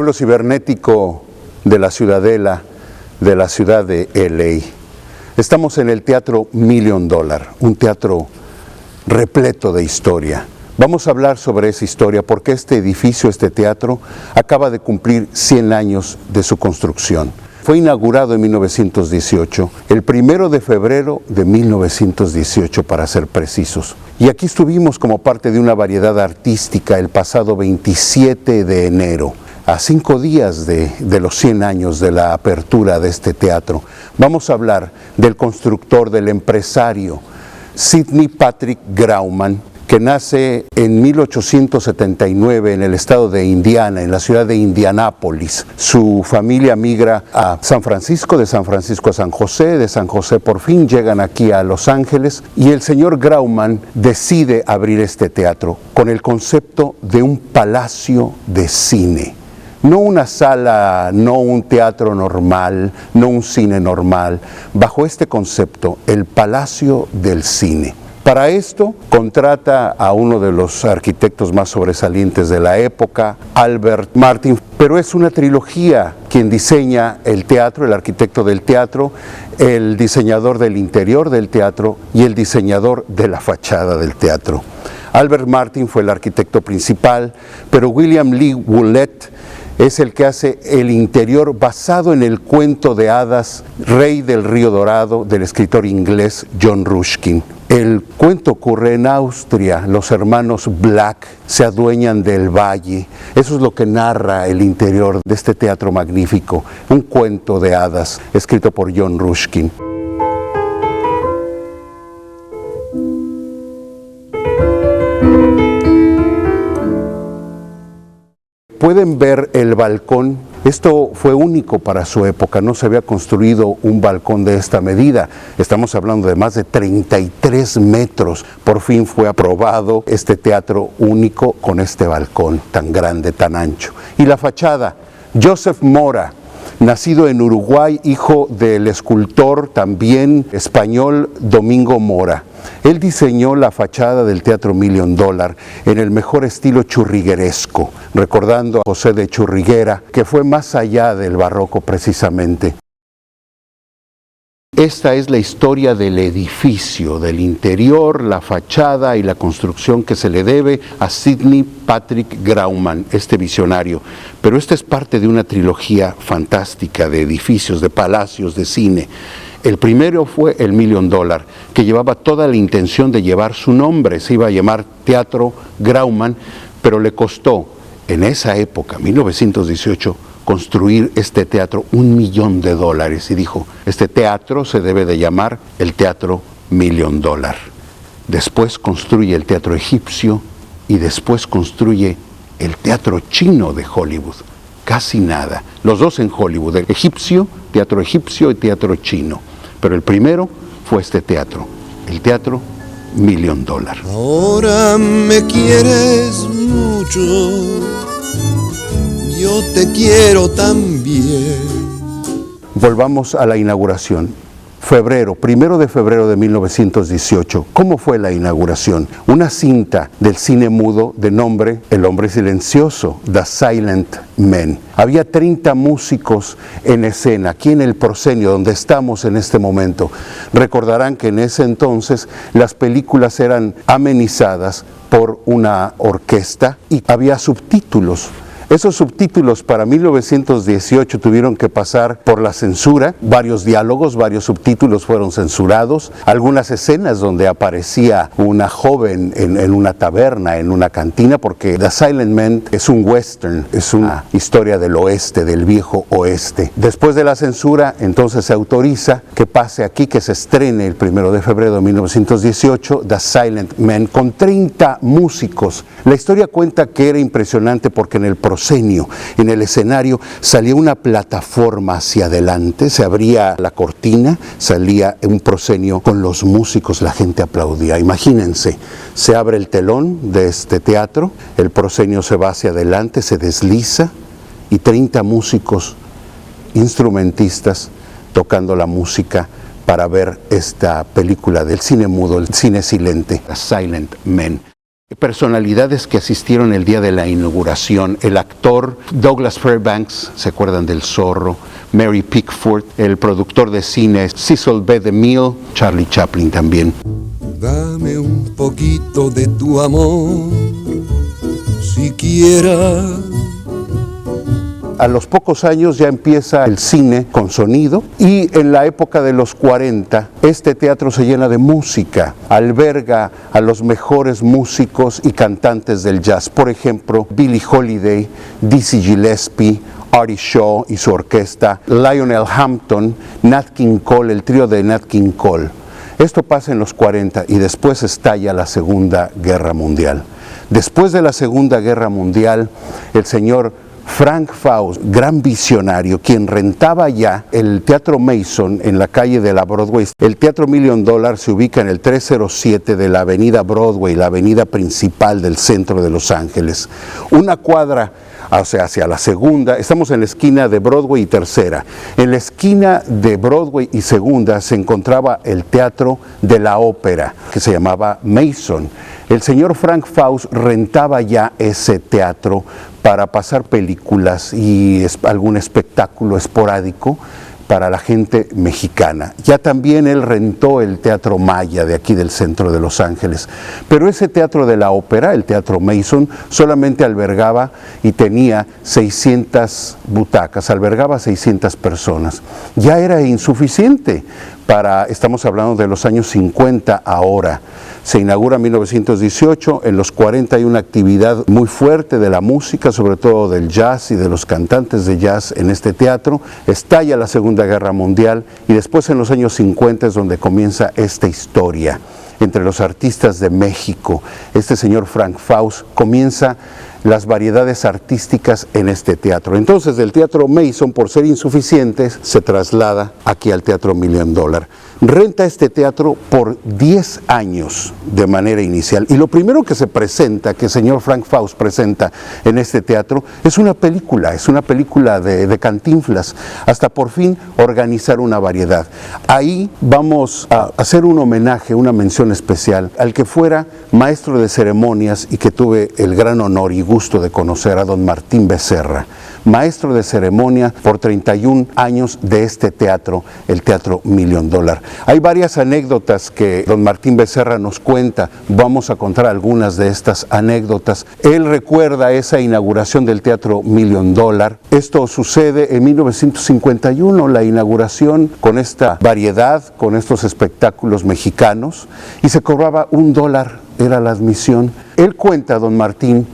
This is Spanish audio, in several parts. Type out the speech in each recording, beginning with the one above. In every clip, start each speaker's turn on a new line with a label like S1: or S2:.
S1: pueblo cibernético de la Ciudadela, de la ciudad de LA. Estamos en el Teatro $1 Million, un teatro repleto de historia. Vamos a hablar sobre esa historia porque este edificio, este teatro, acaba de cumplir 100 años de su construcción. Fue inaugurado en 1918, el 1 de febrero de 1918 para ser precisos. Y aquí estuvimos como parte de una variedad artística el pasado 27 de enero, a 5 días de los 100 años de la apertura de este teatro. Vamos a hablar del constructor, del empresario, Sidney Patrick Grauman, que nace en 1879 en el estado de Indiana, en la ciudad de Indianápolis. Su familia migra a San Francisco, de San Francisco a San José, de San José por fin llegan aquí a Los Ángeles y el señor Grauman decide abrir este teatro con el concepto de un palacio de cine. No una sala, no un teatro normal, no un cine normal, bajo este concepto, el Palacio del Cine. Para esto contrata a uno de los arquitectos más sobresalientes de la época, Albert Martin, pero es una trilogía quien diseña el teatro, el arquitecto del teatro, el diseñador del interior del teatro y el diseñador de la fachada del teatro. Albert Martin fue el arquitecto principal, pero William Lee Woollett es el que hace el interior basado en el cuento de hadas Rey del Río Dorado del escritor inglés John Ruskin. El cuento ocurre en Austria, los hermanos Black se adueñan del valle, eso es lo que narra el interior de este teatro magnífico, un cuento de hadas escrito por John Ruskin. Pueden ver el balcón, esto fue único para su época, no se había construido un balcón de esta medida, estamos hablando de más de 33 metros, por fin fue aprobado este teatro único con este balcón tan grande, tan ancho. Y la fachada, Joseph Mora, nacido en Uruguay, hijo del escultor también español Domingo Mora. Él diseñó la fachada del Teatro $1 Million en el mejor estilo churrigueresco, recordando a José de Churriguera, que fue más allá del barroco precisamente. Esta es la historia del edificio, del interior, la fachada y la construcción que se le debe a Sidney Patrick Grauman, este visionario. Pero esta es parte de una trilogía fantástica de edificios, de palacios, de cine. El primero fue el $1 Million, que llevaba toda la intención de llevar su nombre, se iba a llamar Teatro Grauman, pero le costó en esa época, 1918, construir este teatro $1 millón y dijo, este teatro se debe de llamar el Teatro $1 Million. Después construye el teatro egipcio y después construye el teatro chino de Hollywood. Casi nada, los dos en Hollywood, el teatro egipcio y teatro chino. Pero el primero fue este teatro, el Teatro $1 Million.
S2: Ahora me quieres mucho, yo te quiero también.
S1: Volvamos a la inauguración. 1 de febrero de 1918. ¿Cómo fue la inauguración? Una cinta del cine mudo de nombre El Hombre Silencioso, The Silent Men. Había 30 músicos en escena, aquí en el proscenio, donde estamos en este momento. Recordarán que en ese entonces las películas eran amenizadas por una orquesta y había subtítulos. Esos subtítulos para 1918 tuvieron que pasar por la censura, varios diálogos, varios subtítulos fueron censurados, algunas escenas donde aparecía una joven en una taberna, en una cantina, porque The Silent Men es un western, es una historia del oeste, del viejo oeste. Después de la censura, entonces se autoriza que pase aquí, que se estrene el 1 de febrero de 1918, The Silent Men, con 30 músicos. La historia cuenta que era impresionante porque en el proscenio, en el escenario, salía una plataforma hacia adelante, se abría la cortina, salía un proscenio con los músicos, la gente aplaudía. Imagínense, se abre el telón de este teatro, el proscenio se va hacia adelante, se desliza y 30 músicos, instrumentistas, tocando la música para ver esta película del cine mudo, el cine silente, The Silent Men. Personalidades que asistieron el día de la inauguración: el actor Douglas Fairbanks, ¿se acuerdan del Zorro? Mary Pickford, el productor de cine Cecil B. DeMille, Charlie Chaplin también.
S2: Dame un poquito de tu amor, siquiera.
S1: A los pocos años ya empieza el cine con sonido, y en la época de los 40 este teatro se llena de música, alberga a los mejores músicos y cantantes del jazz. Por ejemplo, Billie Holiday, Dizzy Gillespie, Artie Shaw y su orquesta, Lionel Hampton, Nat King Cole, el trío de Nat King Cole. Esto pasa en los 40 y después estalla la Segunda Guerra Mundial. Después de la Segunda Guerra Mundial, el señor Frank Faust, gran visionario, quien rentaba ya el Teatro Mason en la calle de la Broadway. El Teatro $1 Million se ubica en el 307 de la avenida Broadway, la avenida principal del centro de Los Ángeles. Una cuadra, o sea, hacia la segunda, estamos en la esquina de Broadway y Tercera. En la esquina de Broadway y Segunda se encontraba el Teatro de la Ópera, que se llamaba Mason. El señor Frank Faust rentaba ya ese teatro para pasar películas y algún espectáculo esporádico para la gente mexicana. Ya también él rentó el Teatro Maya de aquí del centro de Los Ángeles. Pero ese Teatro de la Ópera, el Teatro Mason, solamente albergaba y tenía 600 butacas, albergaba 600 personas. Ya era insuficiente estamos hablando de los años 50 ahora. Se inaugura en 1918, en los 40 hay una actividad muy fuerte de la música, sobre todo del jazz y de los cantantes de jazz en este teatro. Estalla la Segunda Guerra Mundial y después en los años 50 es donde comienza esta historia entre los artistas de México. Este señor Frank Faust comienza las variedades artísticas en este teatro. Entonces, del Teatro Mason, por ser insuficientes, se traslada aquí al Teatro $1 Million. Renta este teatro por 10 años de manera inicial. Y lo primero que se presenta, que el señor Frank Faust presenta en este teatro, es una película de Cantinflas, hasta por fin organizar una variedad. Ahí vamos a hacer un homenaje, una mención especial al que fuera maestro de ceremonias y que tuve el gran honor y gusto de conocer, a don Martín Becerra, maestro de ceremonia por 31 años de este teatro, el Teatro $1 Million. Hay varias anécdotas que don Martín Becerra nos cuenta, vamos a contar algunas de estas anécdotas. Él recuerda esa inauguración del Teatro $1 Million. Esto sucede en 1951, la inauguración con esta variedad, con estos espectáculos mexicanos, y se cobraba $1, era la admisión. Él cuenta, don Martín,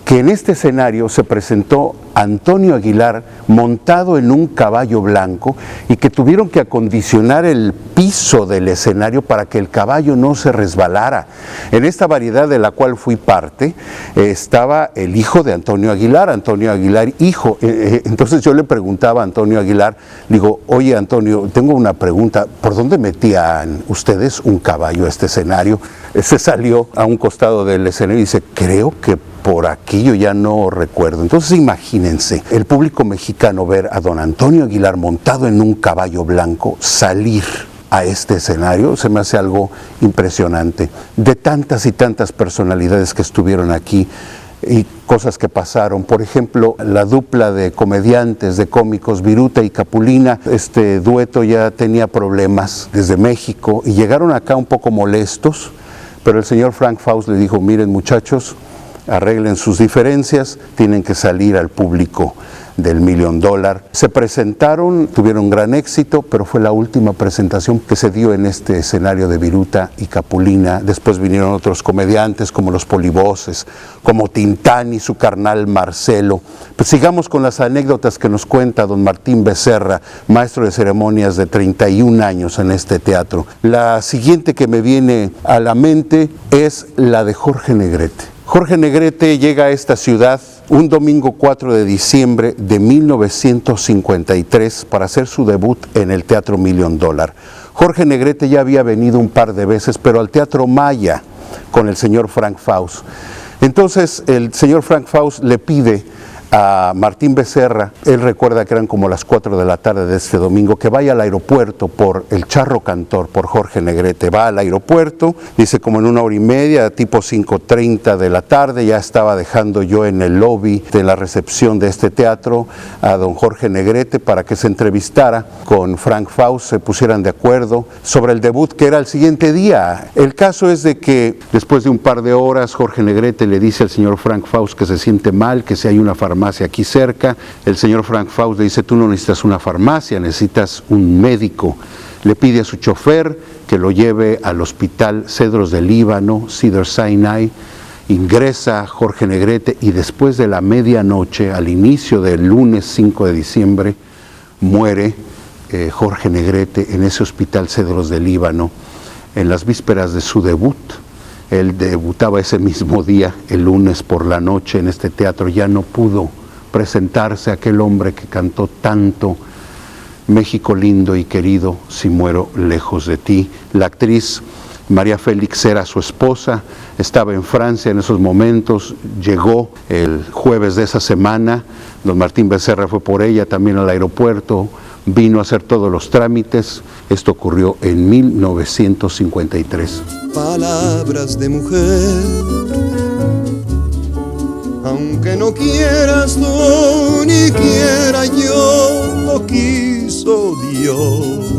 S1: que en este escenario se presentó Antonio Aguilar montado en un caballo blanco y que tuvieron que acondicionar el piso del escenario para que el caballo no se resbalara. En esta variedad de la cual fui parte estaba el hijo de Antonio Aguilar hijo. Entonces yo le preguntaba a Antonio Aguilar, digo, oye Antonio, tengo una pregunta, ¿por dónde metían ustedes un caballo a este escenario? Se salió a un costado del escenario y dice, creo que por aquí, yo ya no recuerdo. Entonces imagínense, el público mexicano ver a don Antonio Aguilar montado en un caballo blanco salir a este escenario, se me hace algo impresionante. De tantas y tantas personalidades que estuvieron aquí y cosas que pasaron, por ejemplo, la dupla de comediantes, de cómicos, Viruta y Capulina, este dueto ya tenía problemas desde México y llegaron acá un poco molestos, pero el señor Frank Faust le dijo, miren muchachos, arreglen sus diferencias, tienen que salir al público del $1 Million. Se presentaron, tuvieron gran éxito, pero fue la última presentación que se dio en este escenario de Viruta y Capulina. Después vinieron otros comediantes como los Polivoces, como Tintán y su carnal Marcelo. Pues sigamos con las anécdotas que nos cuenta don Martín Becerra, maestro de ceremonias de 31 años en este teatro. La siguiente que me viene a la mente es la de Jorge Negrete. Jorge Negrete llega a esta ciudad un domingo 4 de diciembre de 1953 para hacer su debut en el Teatro $1 Million. Jorge Negrete ya había venido un par de veces, pero al Teatro Maya con el señor Frank Faust. Entonces el señor Frank Faust le pide a Martín Becerra, él recuerda que eran como las 4 de la tarde de este domingo, que vaya al aeropuerto por el charro cantor, por Jorge Negrete. Va al aeropuerto, dice como en 1 hora y media, tipo 5:30 de la tarde, ya estaba dejando yo en el lobby de la recepción de este teatro a don Jorge Negrete para que se entrevistara con Frank Faust, se pusieran de acuerdo sobre el debut que era el siguiente día. El caso es de que después de un par de horas Jorge Negrete le dice al señor Frank Faust que se siente mal, que si hay una farmacia aquí cerca. El señor Frank Faust le dice: tú no necesitas una farmacia, necesitas un médico. Le pide a su chofer que lo lleve al hospital Cedros del Líbano, Cedars-Sinai. Ingresa Jorge Negrete y después de la medianoche, al inicio del lunes 5 de diciembre, muere Jorge Negrete en ese hospital Cedros del Líbano, en las vísperas de su debut. Él debutaba ese mismo día, el lunes por la noche, en este teatro. Ya no pudo presentarse aquel hombre que cantó tanto: México lindo y querido, si muero lejos de ti. La actriz María Félix era su esposa, estaba en Francia en esos momentos, llegó el jueves de esa semana, don Martín Becerra fue por ella también al aeropuerto, vino a hacer todos los trámites. Esto ocurrió en 1953.
S2: Palabras de mujer, aunque no quieras tú ni quiera yo, lo quiso Dios.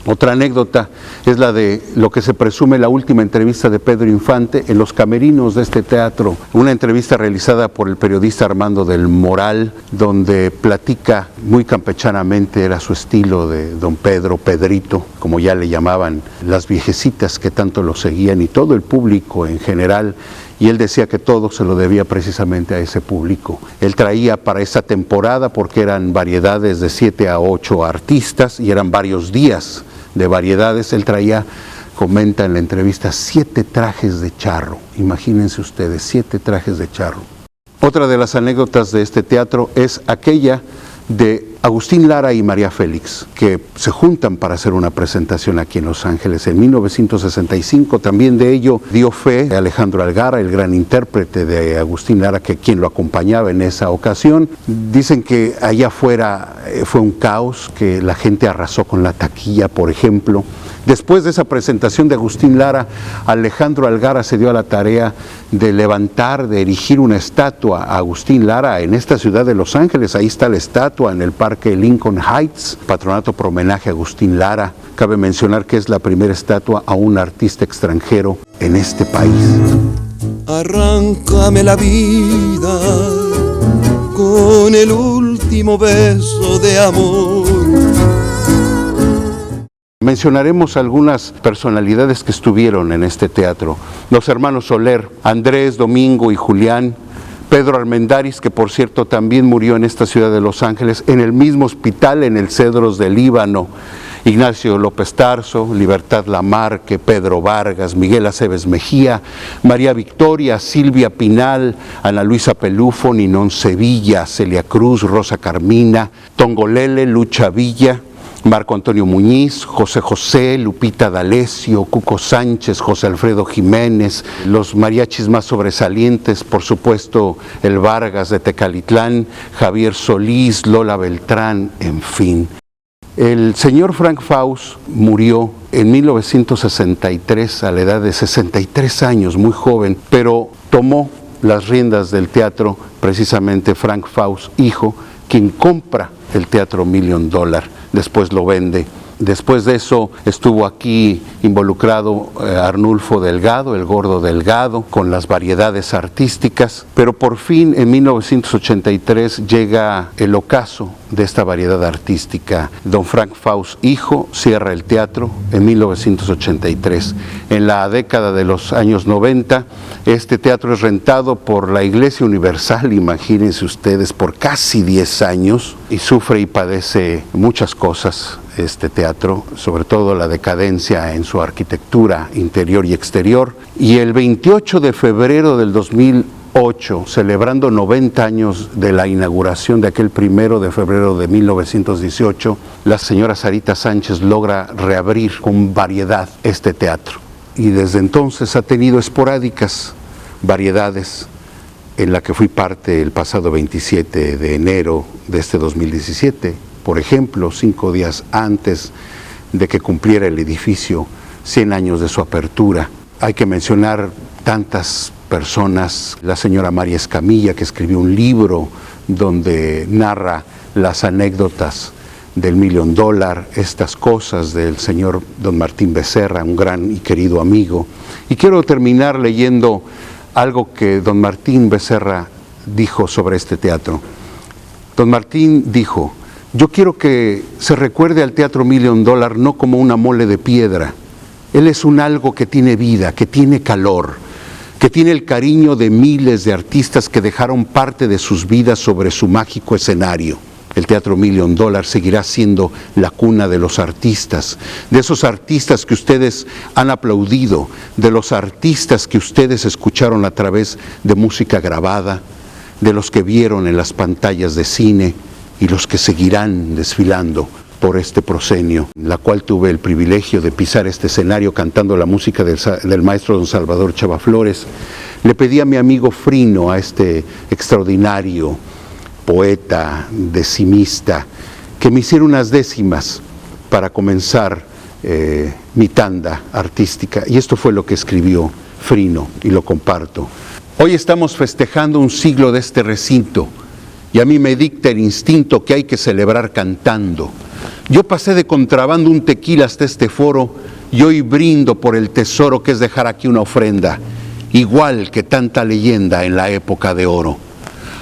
S1: Otra anécdota es la de lo que se presume la última entrevista de Pedro Infante en los camerinos de este teatro. Una entrevista realizada por el periodista Armando del Moral, donde platica muy campechanamente, era su estilo de don Pedro, Pedrito, como ya le llamaban las viejecitas que tanto lo seguían y todo el público en general. Y él decía que todo se lo debía precisamente a ese público. Él traía para esa temporada, porque eran variedades de 7 a 8 artistas y eran varios días de variedades, él traía, comenta en la entrevista, 7 trajes de charro. Imagínense ustedes, 7 trajes de charro. Otra de las anécdotas de este teatro es aquella de Agustín Lara y María Félix, que se juntan para hacer una presentación aquí en Los Ángeles en 1965. También de ello dio fe Alejandro Algarra, el gran intérprete de Agustín Lara, que quien lo acompañaba en esa ocasión. Dicen que allá afuera fue un caos, que la gente arrasó con la taquilla, por ejemplo. Después de esa presentación de Agustín Lara, Alejandro Algarra se dio a la tarea de levantar, de erigir una estatua a Agustín Lara en esta ciudad de Los Ángeles. Ahí está la estatua en el Parque Lincoln Heights, patronato por homenaje a Agustín Lara. Cabe mencionar que es la primera estatua a un artista extranjero en este país.
S2: Arráncame la vida con el último beso de amor.
S1: Mencionaremos algunas personalidades que estuvieron en este teatro. Los hermanos Soler, Andrés, Domingo y Julián. Pedro Armendáriz, que por cierto también murió en esta ciudad de Los Ángeles, en el mismo hospital, en el Cedros del Líbano. Ignacio López Tarso, Libertad Lamarque, Pedro Vargas, Miguel Aceves Mejía, María Victoria, Silvia Pinal, Ana Luisa Pelufo, Ninón Sevilla, Celia Cruz, Rosa Carmina, Tongolele, Lucha Villa, Marco Antonio Muñiz, José José, Lupita D'Alessio, Cuco Sánchez, José Alfredo Jiménez, los mariachis más sobresalientes, por supuesto, el Vargas de Tecalitlán, Javier Solís, Lola Beltrán, en fin. El señor Frank Faust murió en 1963 a la edad de 63 años, muy joven, pero tomó las riendas del teatro precisamente Frank Faust, hijo, quien compra el Teatro $1 Million, después lo vende. Después de eso estuvo aquí involucrado Arnulfo Delgado, el Gordo Delgado, con las variedades artísticas, pero por fin en 1983 llega el ocaso de esta variedad artística. Don Frank Faust, hijo, cierra el teatro en 1983. En la década de los años 90, este teatro es rentado por la Iglesia Universal, imagínense ustedes, por casi 10 años, y sufre y padece muchas cosas este teatro, sobre todo la decadencia en su arquitectura interior y exterior. Y el 28 de febrero del 2008, celebrando 90 años de la inauguración de aquel 1 de febrero de 1918, la señora Sarita Sánchez logra reabrir con variedad este teatro. Y desde entonces ha tenido esporádicas variedades en la que fui parte el pasado 27 de enero de este 2017, por ejemplo, 5 días antes de que cumpliera el edificio 100 años de su apertura. Hay que mencionar tantas personas, la señora María Escamilla, que escribió un libro donde narra las anécdotas del $1 Million, estas cosas del señor don Martín Becerra, un gran y querido amigo. Y quiero terminar leyendo algo que don Martín Becerra dijo sobre este teatro. Don Martín dijo: yo quiero que se recuerde al Teatro $1 Million no como una mole de piedra. Él es un algo que tiene vida, que tiene calor, que tiene el cariño de miles de artistas que dejaron parte de sus vidas sobre su mágico escenario. El Teatro $1 Million seguirá siendo la cuna de los artistas, de esos artistas que ustedes han aplaudido, de los artistas que ustedes escucharon a través de música grabada, de los que vieron en las pantallas de cine y los que seguirán desfilando por este proscenio, en la cual tuve el privilegio de pisar este escenario cantando la música del maestro don Salvador Chava Flores. Le pedí a mi amigo Frino, a este extraordinario poeta, decimista, que me hiciera unas décimas para comenzar mi tanda artística. Y esto fue lo que escribió Frino, y lo comparto. Hoy estamos festejando un siglo de este recinto, y a mí me dicta el instinto que hay que celebrar cantando. Yo pasé de contrabando un tequila hasta este foro, y hoy brindo por el tesoro que es dejar aquí una ofrenda, igual que tanta leyenda en la época de oro.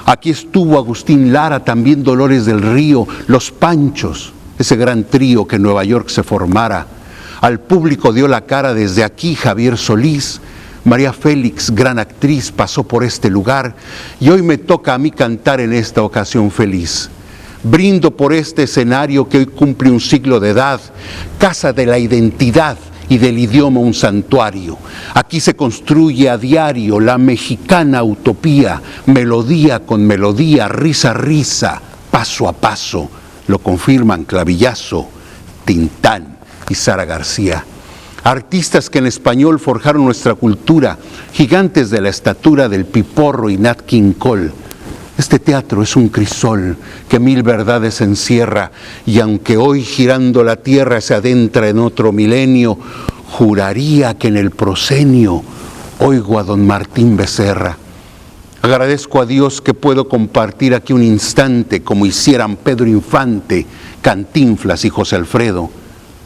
S1: Aquí estuvo Agustín Lara, también Dolores del Río, Los Panchos, ese gran trío que en Nueva York se formara. Al público dio la cara desde aquí Javier Solís. María Félix, gran actriz, pasó por este lugar, y hoy me toca a mí cantar en esta ocasión feliz. Brindo por este escenario que hoy cumple un siglo de edad, casa de la identidad y del idioma un santuario. Aquí se construye a diario la mexicana utopía, melodía con melodía, risa a risa, paso a paso. Lo confirman Clavillazo, Tintán y Sara García. Artistas que en español forjaron nuestra cultura, gigantes de la estatura del Piporro y Nat King Cole. Este teatro es un crisol que 1000 verdades encierra, y aunque hoy girando la tierra se adentra en otro milenio, juraría que en el proscenio oigo a don Martín Becerra. Agradezco a Dios que puedo compartir aquí un instante como hicieran Pedro Infante, Cantinflas y José Alfredo.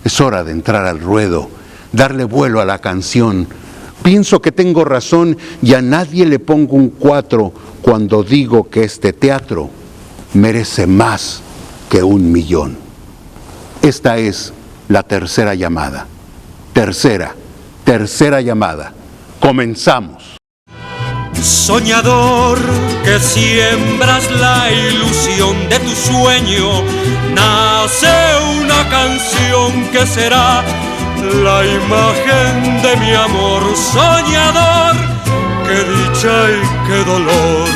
S1: Es hora de entrar al ruedo, darle vuelo a la canción. Pienso que tengo razón y a nadie le pongo un 4 cuando digo que este teatro merece más que 1 millón. Esta es la tercera llamada. Tercera llamada. Comenzamos.
S2: Soñador que siembras la ilusión de tu sueño, nace una canción que será la imagen de mi amor. Soñador, qué dicha y qué dolor.